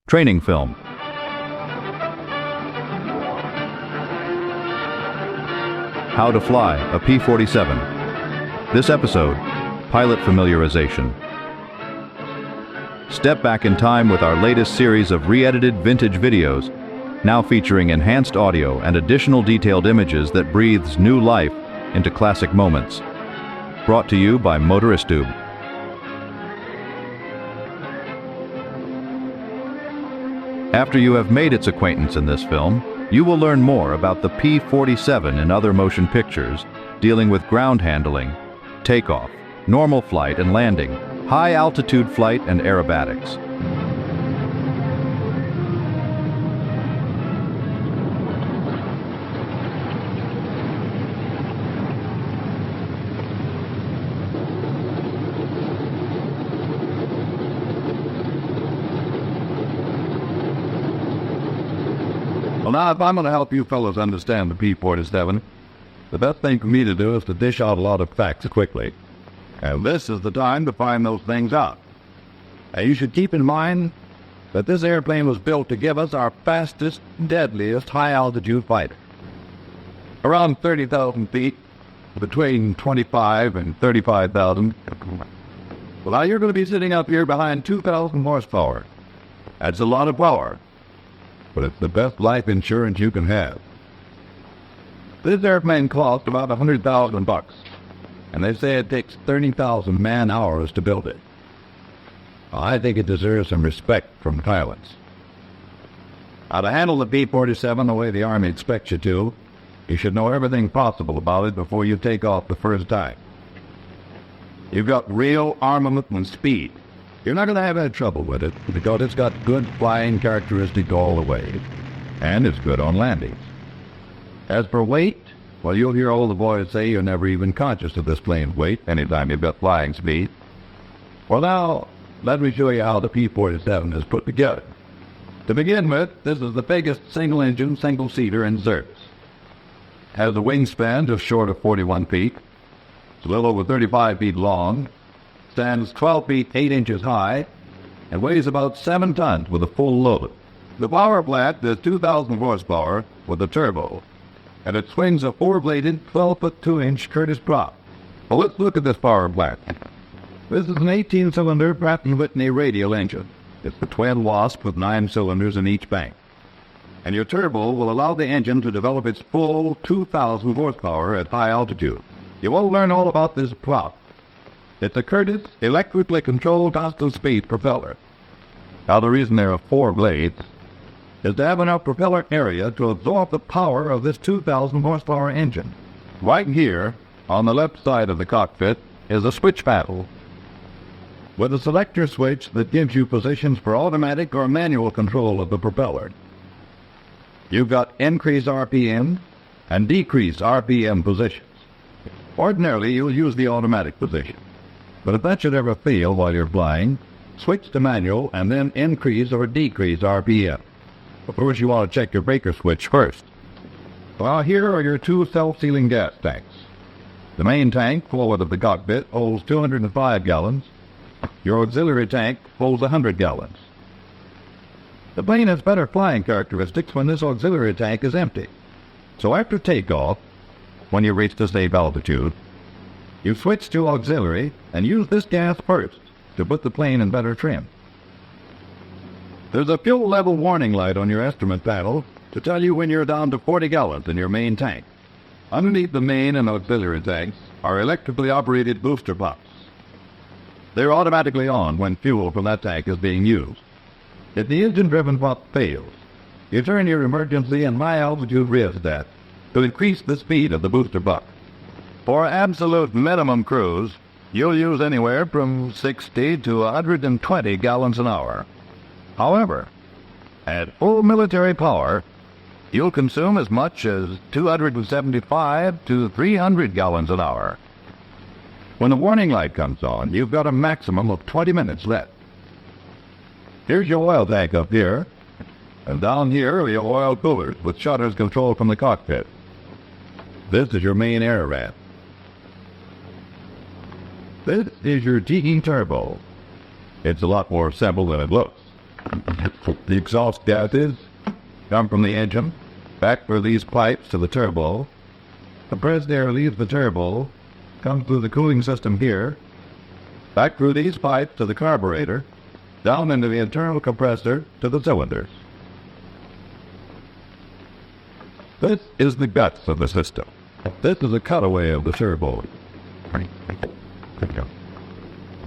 Training film. How to fly a P-47. This episode, pilot familiarization. Step back in time with our latest series of re-edited vintage videos, now featuring enhanced audio and additional detailed images that breathes new life into classic moments. Brought to you by MotoristTube. After you have made its acquaintance in this film, you will learn more about the P-47 in other motion pictures, dealing with ground handling, takeoff, normal flight and landing, high-altitude flight and aerobatics. Well, now, if I'm going to help you fellows understand the P-47, the best thing for me to do is to dish out a lot of facts quickly. And this is the time to find those things out. Now, you should keep in mind that this airplane was built to give us our fastest, deadliest high-altitude fighter. Around 30,000 feet, between 25 and 35,000. Well, now you're going to be sitting up here behind 2,000 horsepower. That's a lot of power. But it's the best life insurance you can have. This airplane cost about $100,000, and they say it takes 30,000 man-hours to build it. I think it deserves some respect from pilots. Now, to handle the P-47 the way the Army expects you to, you should know everything possible about it before you take off the first time. You've got real armament and speed. You're not going to have any trouble with it because it's got good flying characteristics all the way, and it's good on landings. As for weight, well, you'll hear all the boys say you're never even conscious of this plane's weight anytime you've got flying speed. Well, now, let me show you how the P-47 is put together. To begin with, this is the biggest single-engine, single-seater in service. Has a wingspan just short of 41 feet. It's a little over 35 feet long. Stands 12 feet 8 inches high, and weighs about 7 tons with a full load. The power plant is 2,000 horsepower with a turbo, and it swings a 4-bladed 12-foot 2-inch Curtiss prop. Well, let's look at this power plant. This is an 18-cylinder Pratt & Whitney radial engine. It's the twin Wasp with 9 cylinders in each bank. And your turbo will allow the engine to develop its full 2,000 horsepower at high altitude. You will learn all about this prop. It's a Curtiss electrically controlled constant speed propeller. Now, the reason there are 4 blades is to have enough propeller area to absorb the power of this 2,000 horsepower engine. Right here, on the left side of the cockpit, is a switch panel with a selector switch that gives you positions for automatic or manual control of the propeller. You've got increased RPM and decreased RPM positions. Ordinarily, you'll use the automatic position. But if that should ever fail while you're flying, switch to manual and then increase or decrease RPM. Of course, you want to check your breaker switch first. Well, here are your 2 self-sealing gas tanks. The main tank, forward of the cockpit, holds 205 gallons. Your auxiliary tank holds 100 gallons. The plane has better flying characteristics when this auxiliary tank is empty. So after takeoff, when you reach the safe altitude, you switch to auxiliary and use this gas first to put the plane in better trim. There's a fuel level warning light on your instrument panel to tell you when you're down to 40 gallons in your main tank. Underneath the main and auxiliary tanks are electrically operated booster pumps. They're automatically on when fuel from that tank is being used. If the engine-driven pump fails, you turn your emergency and high-altitude rheostat to increase the speed of the booster pump. For absolute minimum cruise, you'll use anywhere from 60 to 120 gallons an hour. However, at full military power, you'll consume as much as 275 to 300 gallons an hour. When the warning light comes on, you've got a maximum of 20 minutes left. Here's your oil tank up here, and down here are your oil coolers with shutters controlled from the cockpit. This is your main air ramp. This is your TE turbo. It's a lot more simple than it looks. The exhaust gases come from the engine, back through these pipes to the turbo. Compressed air leaves the turbo, comes through the cooling system here, back through these pipes to the carburetor, down into the internal compressor to the cylinders. This is the guts of the system. This is a cutaway of the turbo.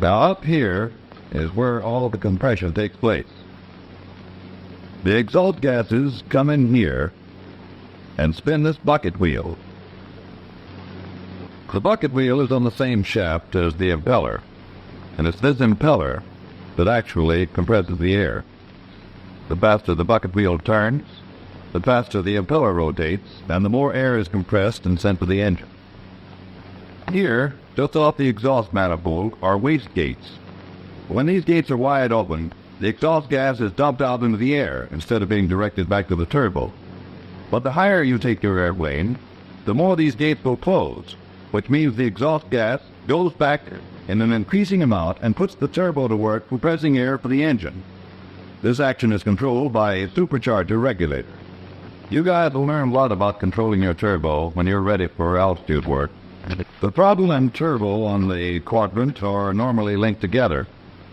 Now up here is where all the compression takes place. The exhaust gases come in here and spin this bucket wheel. The bucket wheel is on the same shaft as the impeller, and it's this impeller that actually compresses the air. The faster the bucket wheel turns, the faster the impeller rotates, and the more air is compressed and sent to the engine. Here, just off the exhaust manifold, are waste gates. When these gates are wide open, the exhaust gas is dumped out into the air instead of being directed back to the turbo. But the higher you take your airplane, the more these gates will close, which means the exhaust gas goes back in an increasing amount and puts the turbo to work compressing air for the engine. This action is controlled by a supercharger regulator. You guys will learn a lot about controlling your turbo when you're ready for altitude work. The throttle and turbo on the quadrant are normally linked together.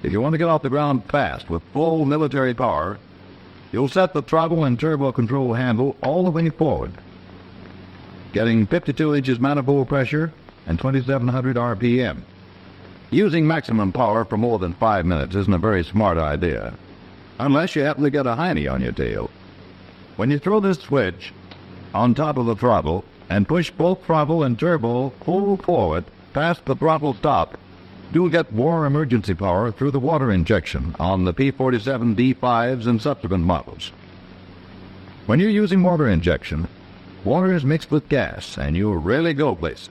If you want to get off the ground fast with full military power, you'll set the throttle and turbo control handle all the way forward, getting 52 inches manifold pressure and 2,700 RPM. Using maximum power for more than 5 minutes isn't a very smart idea, unless you happen to get a hiney on your tail. When you throw this switch on top of the throttle and push both throttle and turbo full forward past the throttle stop, you'll get more emergency power through the water injection on the P-47 D5s and subsequent models. When you're using water injection, water is mixed with gas, and you'll really go places.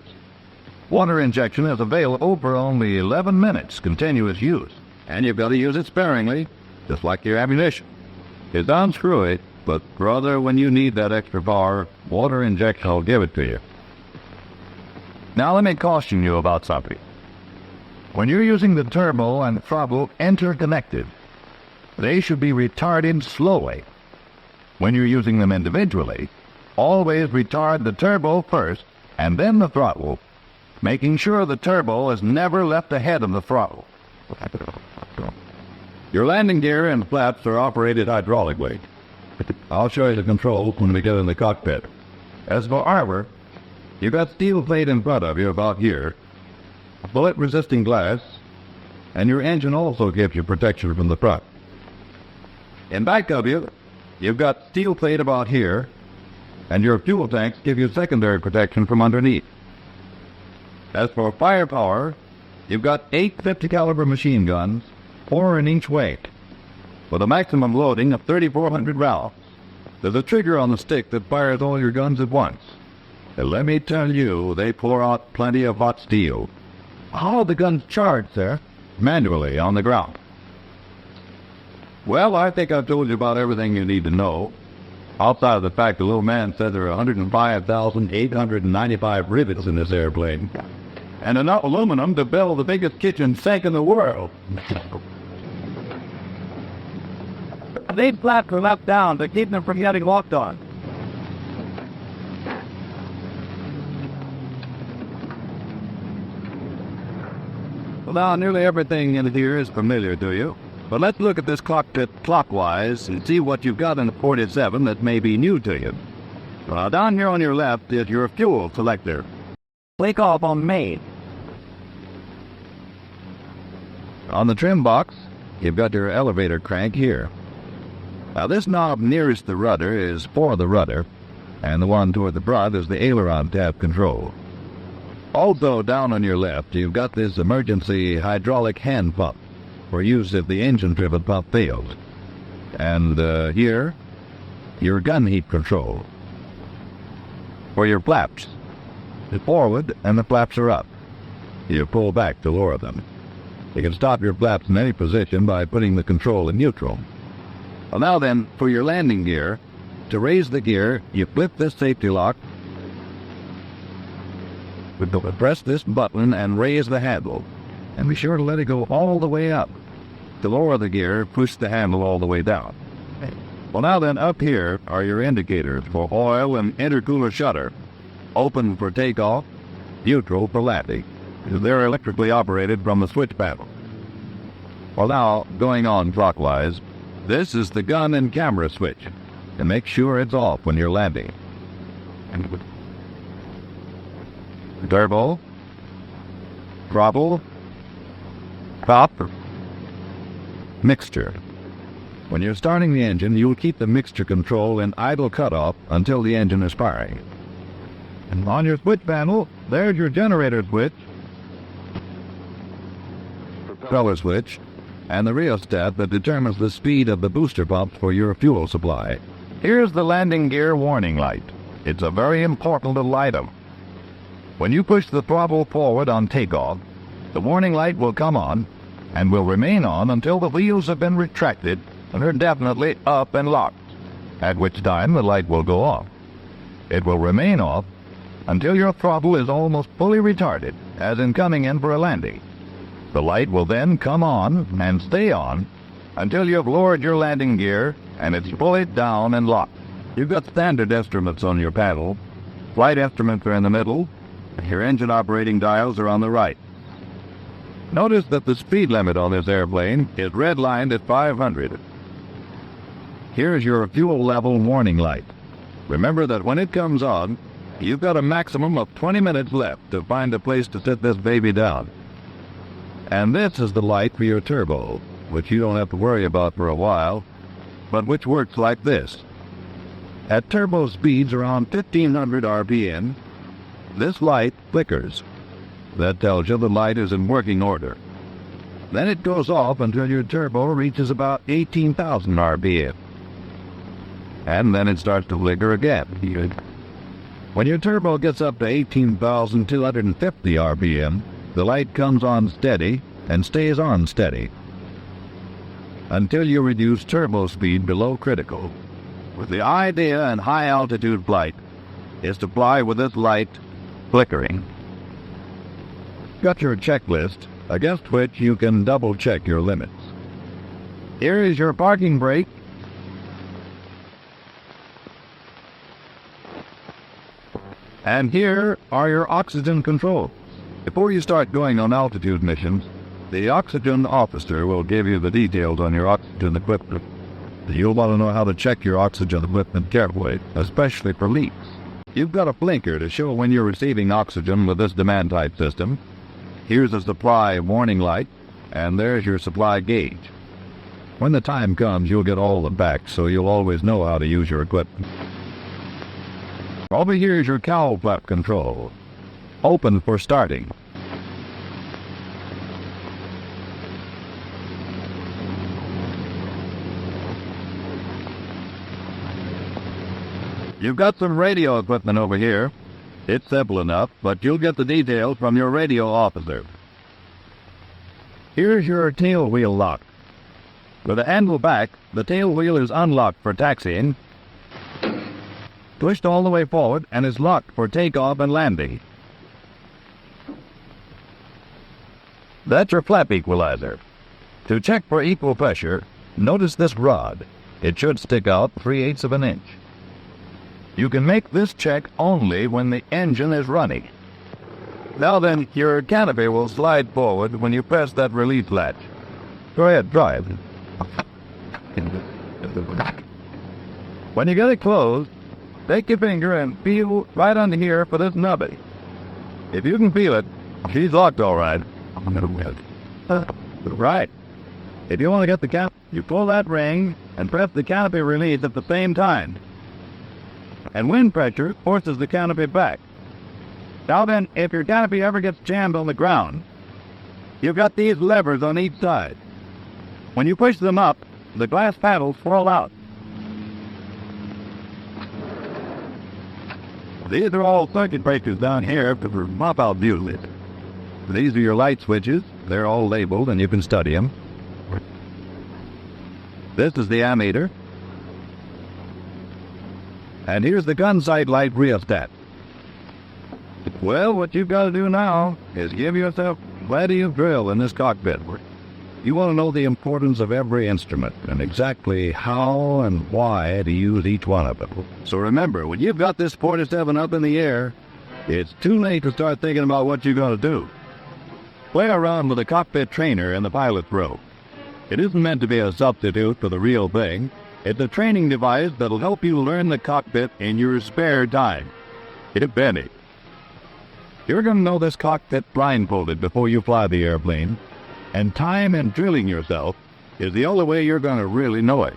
Water injection is available for only 11 minutes continuous use, and you've got to use it sparingly, just like your ammunition. You unscrew it, but brother, when you need that extra power, water injection will give it to you. Now let me caution you about something. When you're using the turbo and throttle interconnected, they should be retarded slowly. When you're using them individually, always retard the turbo first and then the throttle, making sure the turbo is never left ahead of the throttle. Your landing gear and flaps are operated hydraulically. I'll show you the controls when we get in the cockpit. As for armor, you've got steel plate in front of you about here, bullet-resisting glass, and your engine also gives you protection from the front. In back of you, you've got steel plate about here, and your fuel tanks give you secondary protection from underneath. As for firepower, you've got 8 50 caliber machine guns, 4 in each weight, with a maximum loading of 3,400 rounds. There's a trigger on the stick that fires all your guns at once. And let me tell you, they pour out plenty of hot steel. How are the guns charged, sir? Manually, on the ground. Well, I think I've told you about everything you need to know. Outside of the fact the little man said there are 105,895 rivets in this airplane, and enough aluminum to build the biggest kitchen sink in the world. These flaps are left down to keep them from getting locked on. Well, now, nearly everything in here is familiar to you. But let's look at this cockpit clockwise and see what you've got in the 47 that may be new to you. Now, down here on your left is your fuel selector. Click off on main. On the trim box, you've got your elevator crank here. Now, this knob nearest the rudder is for the rudder, and the one toward the front is the aileron tab control. Also, down on your left, you've got this emergency hydraulic hand pump for use if the engine-driven pump fails. And here, your gun heat control. For your flaps, the forward and the flaps are up. You pull back to lower them. You can stop your flaps in any position by putting the control in neutral. Well, now then, for your landing gear, to raise the gear, you flip this safety lock, press this button and raise the handle, and be sure to let it go all the way up. To lower the gear, push the handle all the way down. Well, now then, up here are your indicators for oil and intercooler shutter. Open for takeoff, neutral for landing. They're electrically operated from the switch panel. Well, now, going on clockwise, this is the gun and camera switch. And make sure it's off when you're landing. Turbo, throttle, top, mixture. When you're starting the engine, you'll keep the mixture control in idle cutoff until the engine is firing. And on your switch panel, there's your generator switch, propeller switch, and the rheostat that determines the speed of the booster pumps for your fuel supply. Here's the landing gear warning light. It's a very important little item. When you push the throttle forward on takeoff, the warning light will come on and will remain on until the wheels have been retracted and are definitely up and locked, at which time the light will go off. It will remain off until your throttle is almost fully retarded, as in coming in for a landing. The light will then come on and stay on until you've lowered your landing gear and it's fully down and locked. You've got standard instruments on your panel. Flight instruments are in the middle. Your engine operating dials are on the right. Notice that the speed limit on this airplane is redlined at 500. Here's your fuel level warning light. Remember that when it comes on, you've got a maximum of 20 minutes left to find a place to sit this baby down. And this is the light for your turbo, which you don't have to worry about for a while, but which works like this. At turbo speeds around 1500 RPM, this light flickers. That tells you the light is in working order. Then it goes off until your turbo reaches about 18,000 RPM. And then it starts to flicker again. When your turbo gets up to 18,250 RPM, the light comes on steady and stays on steady until you reduce turbo speed below critical. With the idea in high-altitude flight is to fly with this light flickering. Got your checklist, against which you can double-check your limits. Here is your parking brake. And here are your oxygen controls. Before you start going on altitude missions, the oxygen officer will give you the details on your oxygen equipment. You'll want to know how to check your oxygen equipment carefully, especially for leaks. You've got a blinker to show when you're receiving oxygen with this demand-type system. Here's a supply warning light, and there's your supply gauge. When the time comes, you'll get all the facts, so you'll always know how to use your equipment. Over here is your cowl flap control. Open for starting. You've got some radio equipment over here. It's simple enough, but you'll get the details from your radio officer. Here's your tail wheel lock. With the handle back, the tail wheel is unlocked for taxiing, pushed all the way forward, and is locked for takeoff and landing. That's your flap equalizer. To check for equal pressure, notice this rod. It should stick out 3/8 of an inch. You can make this check only when the engine is running. Now then, your canopy will slide forward when you press that release latch. Go ahead, drive. When you get it closed, take your finger and feel right under here for this nubbin. If you can feel it, she's locked all right. Right. If you want to get the canopy, you pull that ring and press the canopy release at the same time. And wind pressure forces the canopy back. Now then, if your canopy ever gets jammed on the ground, you've got these levers on each side. When you push them up, the glass panels fall out. These are all circuit breakers down here for mop-out views. These are your light switches. They're all labeled and you can study them. This is the ammeter. And here's the gun sight light rheostat. Well, what you've got to do now is give yourself plenty of drill in this cockpit. You want to know the importance of every instrument and exactly how and why to use each one of them. So remember, when you've got this 47 up in the air, it's too late to start thinking about what you're going to do. Play around with a cockpit trainer in the pilot's room. It isn't meant to be a substitute for the real thing. It's a training device that'll help you learn the cockpit in your spare time, if any. You're going to know this cockpit blindfolded before you fly the airplane, and time and drilling yourself is the only way you're going to really know it.